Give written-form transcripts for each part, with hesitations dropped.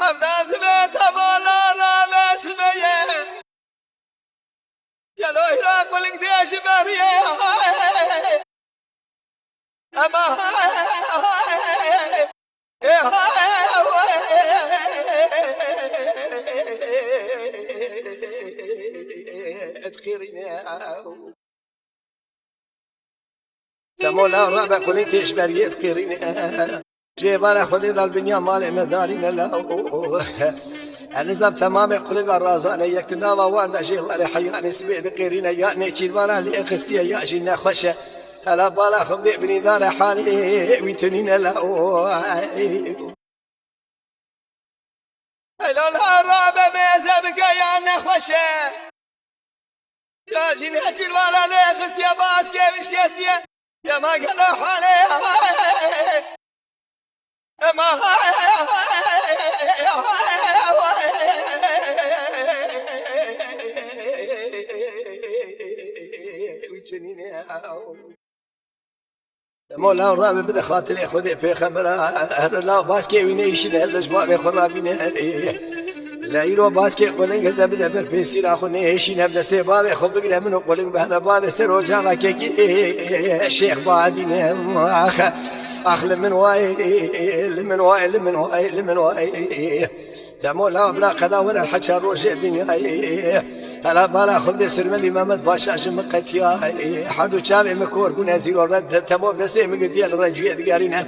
أبدأ بيت أبولا رامس بيه يا لو هلاك والقديش بريه أما تخيرين تمولا رابع قولي تيش بريه تخيرين جيبالا خذي ذا البنيا مالي مدارين له النظام تمامي قلق الرازانة يكتنا ووانا جيبالا حياني سبيد قيرين ياني تشيروانا لي اخستيا يا جينا خوشة هلا بالا خبدي بني دار حالي ويتنين له هلا الرابع ميزبك يانا خوشة يا جينا تشيروانا لي اخستيا باس كيفش كيسيا يا ما قالوا حالي ما مولا رابع بدا خاطري خذي في خمرة لا باسكي وينيشن هالجباب خرابين لا يرو باسكي قولن قد بدا بربيسي لا خنيشن بدا سباب خب بقلا منو قولن بهنا باب سرو جاغا كيكي الشيخ بعدين اخ لمن واي تمولا بلا قدا ولا الحجر روجي بنياي هلا بالا خبدي سرملي مامد باشا شمقتياي حدو شامي مكور كنا زيرو رد تمو بسي مقديال رجيت قارينا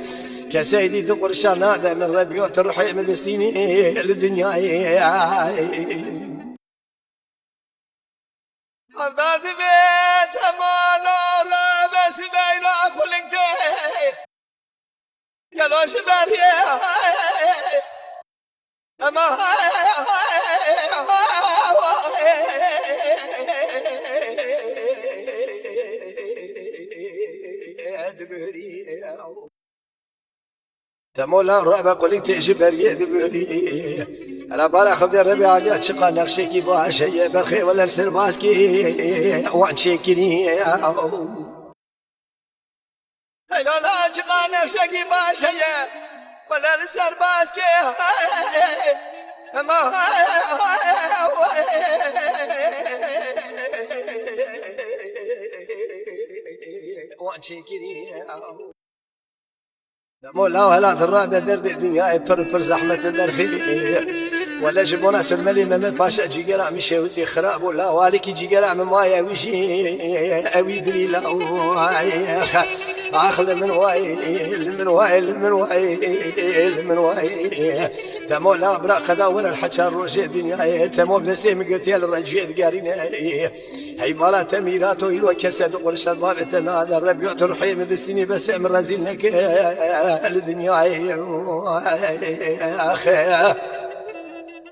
كسيدي ذقر شانادا من ربيو تروحي مبستيني للدنيا أفضل بيت مالا رابس بينا كلنتي يا لو شباريه أما تمولا رابع قولي تجبري دبري أنا بالا خبدي الربيع عليا تشقى نقشيكي باشي برخي ولا السرباسكي وان شيكيني هلا لا تشقى نقشيكي باشي ولا السرباسكي ما وان شيكيني مولا وهلا الرابع درد الدنيا فر زحمة الدرخي ولا جبونا سلملي ممت باشا جيجرا مشي ودي خراب ولا والك جيجرا ممايا ويشي اوي دليلا اخل من واي تمولا برا قدا ولا الحجر روجي الدنيا تمو بنسيم قلت يا الرجيت قارينا هي مالا تميراتو يلو كسد قرش الباب تنادى الربيع تروحي بستيني بس من رزينك الدنيا اخي